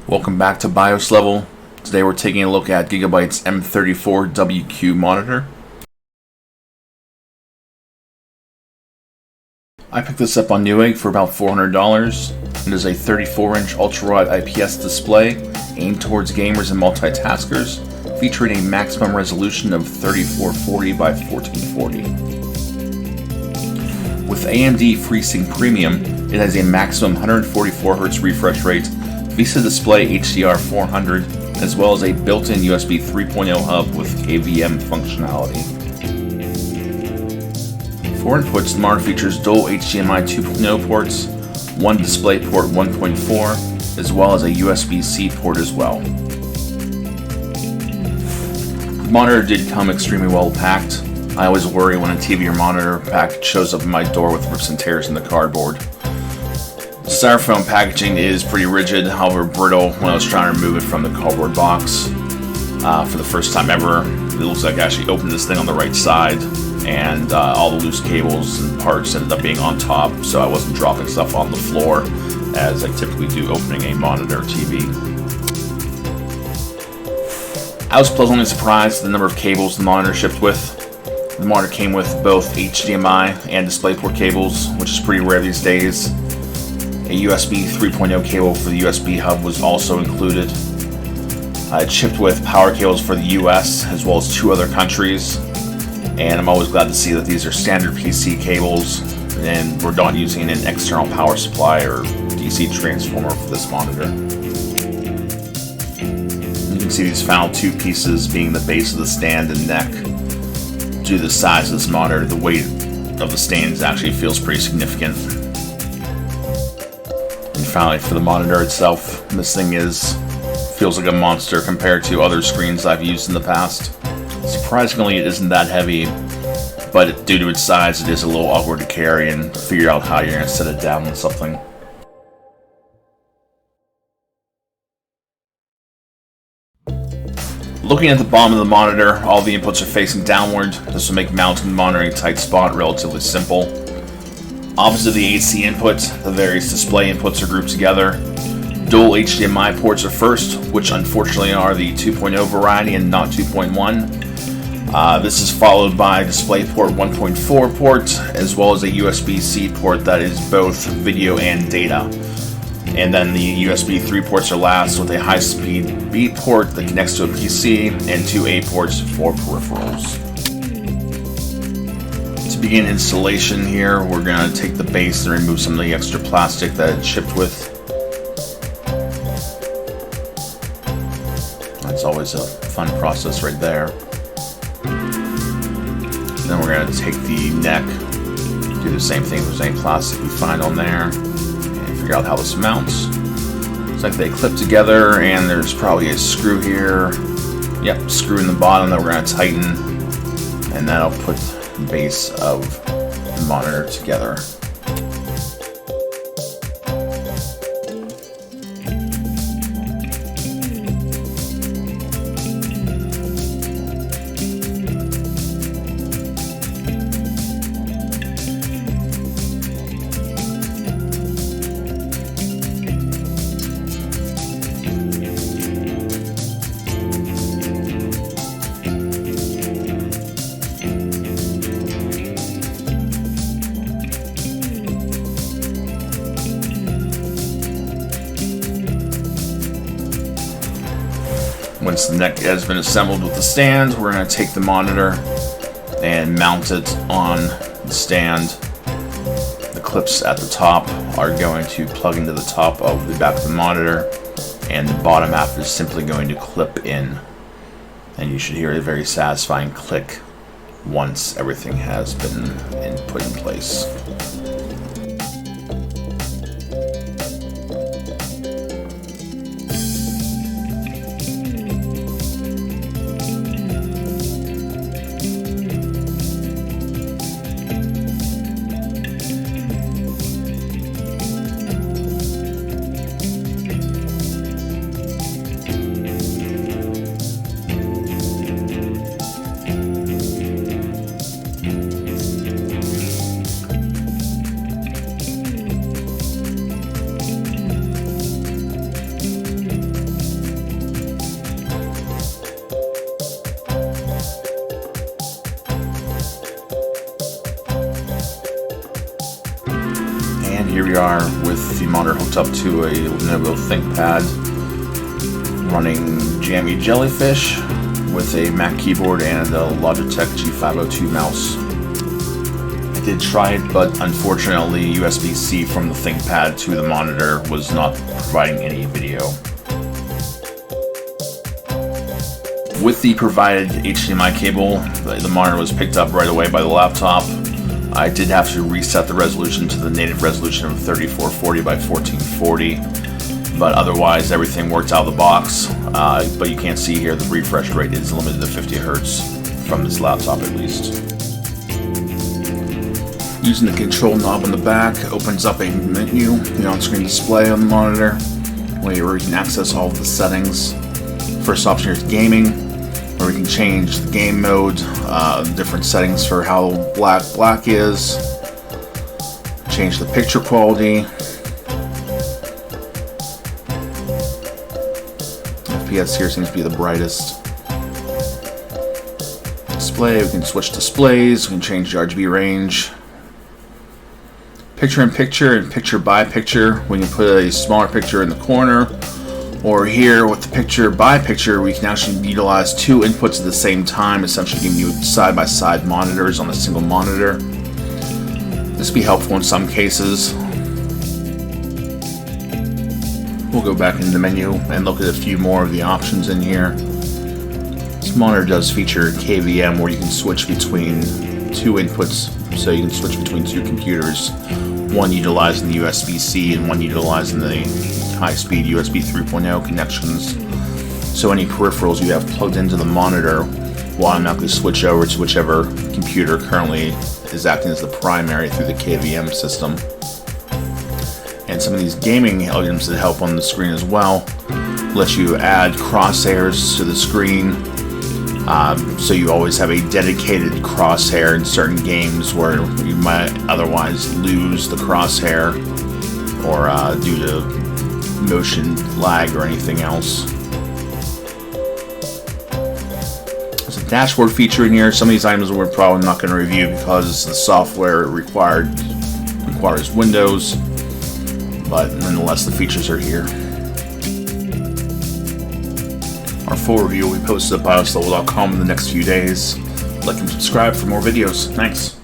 Welcome back to BIOS Level. Today we're taking a look at Gigabyte's M34WQ monitor. I picked this up on Newegg for about $400. It is a 34-inch ultrawide IPS display aimed towards gamers and multitaskers, featuring a maximum resolution of 3440 by 1440. With AMD FreeSync Premium, it has a maximum 144Hz refresh rate, VESA Display HDR 400, as well as a built-in USB 3.0 hub with KVM functionality. For inputs, the monitor features dual HDMI 2.0 ports, one DisplayPort 1.4, as well as a USB-C port as well. The monitor did come extremely well packed. I always worry when a TV or monitor package shows up at my door with rips and tears in the cardboard. The styrofoam packaging is pretty rigid, however brittle when I was trying to remove it from the cardboard box. For the first time ever, it looks like I actually opened this thing on the right side, and all the loose cables and parts ended up being on top, so I wasn't dropping stuff on the floor as I typically do opening a monitor or TV. I was pleasantly surprised at the number of cables the monitor shipped with. The monitor came with both HDMI and DisplayPort cables, which is pretty rare these days. A USB 3.0 cable for the USB hub was also included. It shipped with power cables for the US as well as 2 other countries, and I'm always glad to see that these are standard PC cables and we're not using an external power supply or DC transformer for this monitor. You can see these final 2 pieces being the base of the stand and neck. Due to the size of this monitor, the weight of the stands actually feels pretty significant. And finally, for the monitor itself, this thing feels like a monster compared to other screens I've used in the past. Surprisingly, it isn't that heavy, but due to its size, it is a little awkward to carry and figure out how you're going to set it down on something. Looking at the bottom of the monitor, all the inputs are facing downward. This will make mounting the monitor in a tight spot relatively simple. Opposite the AC input, the various display inputs are grouped together. Dual HDMI ports are first, which unfortunately are the 2.0 variety and not 2.1. This is followed by DisplayPort 1.4 port, as well as a USB-C port that is both video and data. And then the USB 3 ports are last, with a high-speed B port that connects to a PC and 2 A ports for peripherals. To begin installation here, we're going to take the base and remove some of the extra plastic that it's shipped with. That's always a fun process right there. Then we're going to take the neck, do the same thing with any plastic we find on there, and figure out how this mounts. Looks like they clip together, and there's probably a screw here. Yep, screw in the bottom that we're going to tighten, and that'll put the base of the monitor together. Once the neck has been assembled with the stand, we're going to take the monitor and mount it on the stand. The clips at the top are going to plug into the top of the back of the monitor, and the bottom half is simply going to clip in. And you should hear a very satisfying click once everything has been put in place. here we are with the monitor hooked up to a Lenovo ThinkPad running Jammy Jellyfish with a Mac keyboard and a Logitech G502 mouse. I did try it, but unfortunately USB-C from the ThinkPad to the monitor was not providing any video. With the provided HDMI cable, the monitor was picked up right away by the laptop. I did have to reset the resolution to the native resolution of 3440 by 1440, but otherwise everything worked out of the box. But you can't see here the refresh rate is limited to 50 Hz from this laptop at least. Using the control knob on the back opens up a menu, the on-screen display on the monitor, where you can access all of the settings. First option here is gaming, where we can change the game mode, different settings for how black is, change the picture quality, FPS here seems to be the brightest. Display, we can switch displays, we can change the RGB range. Picture-in-picture and picture-by-picture, we can put a smaller picture in the corner. Or here with the picture-by-picture, we can actually utilize two inputs at the same time, essentially giving you side-by-side monitors on a single monitor. This will be helpful in some cases. We'll go back into the menu and look at a few more of the options in here. This monitor does feature KVM, where you can switch between two inputs, so you can switch between two computers, one utilizing the USB-C and one utilizing the high-speed USB 3.0 connections. So any peripherals you have plugged into the monitor will automatically switch over to whichever computer currently is acting as the primary through the KVM system. And some of these gaming items that help on the screen as well let you add crosshairs to the screen, so you always have a dedicated crosshair in certain games where you might otherwise lose the crosshair or due to motion lag or anything else. There's a dashboard feature in here. Some of these items we're probably not going to review because the software requires Windows, but nonetheless the features are here. Our full review will be posted at bioslevel.com in the next few days. Like and subscribe for more videos. Thanks.